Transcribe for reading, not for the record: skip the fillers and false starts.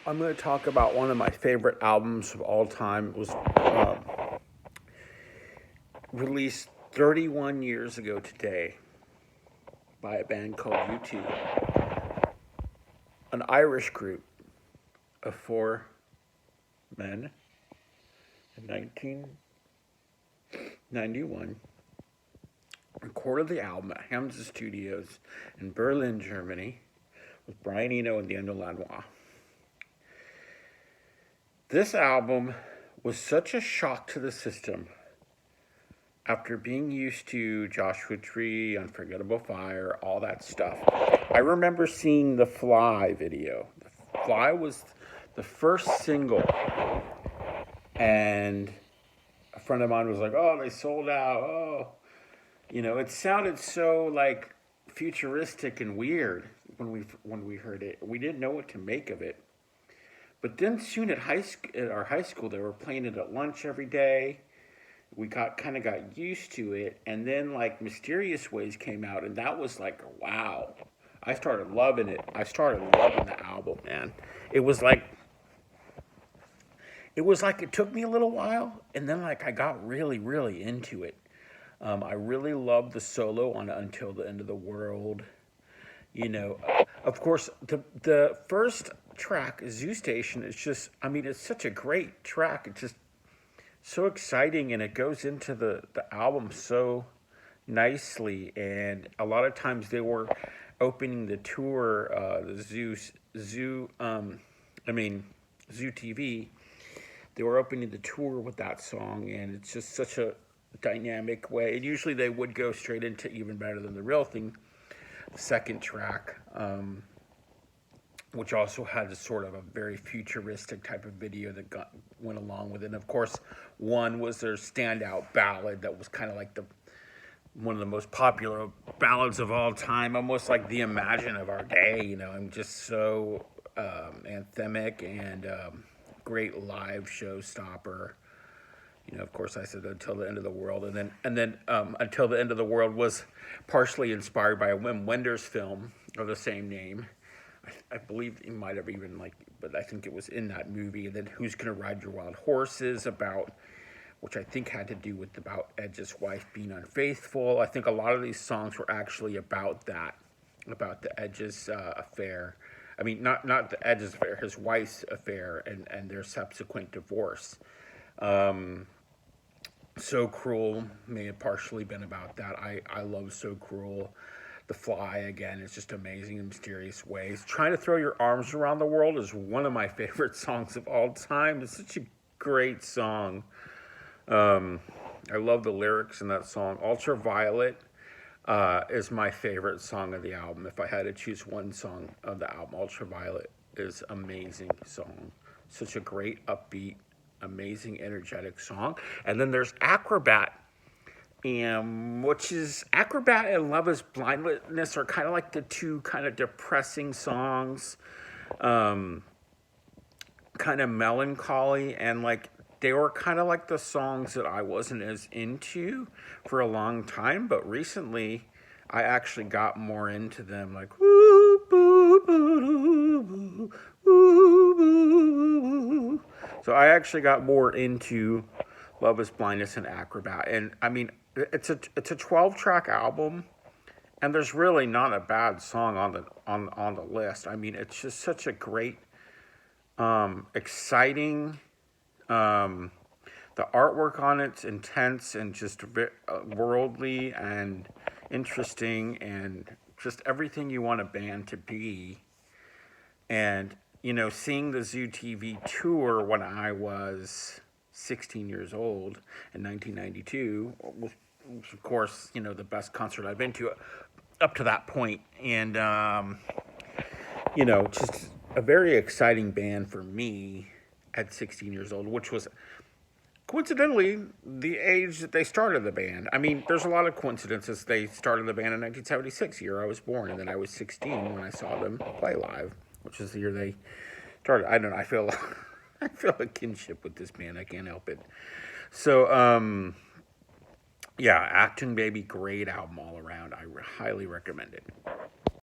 I'm going to talk about one of my favorite albums of all time. It was released 31 years ago today by a band called U2, an Irish group of four men in 1991. Recorded the album at Hamza Studios in Berlin, Germany, with Brian Eno and the Lanois. This album was such a shock to the system after being used to Joshua Tree, Unforgettable Fire, all that stuff. I remember seeing the Fly video. The Fly was the first single, and a friend of mine was like, "Oh, they sold out." Oh, it sounded so like futuristic and weird when we heard it. We didn't know what to make of it. But then soon at our high school, they were playing it at lunch every day. We got used to it, and then like Mysterious Ways came out, and that was like wow. I started loving it. I started loving the album, man. It was like it took me a little while, and then like I got really really into it. I really loved the solo on Until the End of the World. Of course, the first track, Zoo Station, is just, I mean, it's such a great track. It's just so exciting, and it goes into the album so nicely. And a lot of times they were opening the tour, the Zoo TV. They were opening the tour with that song, and it's just such a dynamic way. And usually they would go straight into Even Better Than the Real Thing, the second track, which also had a sort of a very futuristic type of video that went along with it. And of course, one was their standout ballad that was kind of like one of the most popular ballads of all time, almost like the Imagine of our day, and just so anthemic and great live showstopper. Of course, I said Until the End of the World, and then Until the End of the World was partially inspired by a Wim Wenders film of the same name. I believe he might have even but I think it was in that movie. And then Who's Gonna Ride Your Wild Horses, which I think had to do about Edge's wife being unfaithful. I think a lot of these songs were actually about that, about the Edge's affair. I mean, not the Edge's affair, his wife's affair, and their subsequent divorce. So Cruel may have partially been about that. I love So Cruel. The Fly, again, is just amazing in mysterious ways. Trying to Throw Your Arms Around the World is one of my favorite songs of all time. It's such a great song. I love the lyrics in that song. Ultraviolet is my favorite song of the album. If I had to choose one song of the album, Ultraviolet is amazing song. Such a great, upbeat, amazing, energetic song. And then there's Acrobat, which is Acrobat and Love Is Blindness are kind of like the two kind of depressing songs, kind of melancholy, and like they were kind of like the songs that I wasn't as into for a long time, but recently I actually got more into them, like woo, boo, boo, boo, boo, boo. So I actually got more into Love Is Blindness and Acrobat, and I mean it's a 12-track album, and there's really not a bad song on the list. I mean, it's just such a great, exciting. The artwork on it's intense and just worldly and interesting, and just everything you want a band to be. And seeing the Zoo TV tour when I was 16 years old in 1992 was of course, the best concert I've been to up to that point. And, just a very exciting band for me at 16 years old, which was coincidentally the age that they started the band. I mean, there's a lot of coincidences. They started the band in 1976, year I was born, and then I was 16 when I saw them play live, which is the year they started. I don't know. I feel I feel a kinship with this band. I can't help it. So, yeah, Achtung Baby, great album all around. I highly recommend it.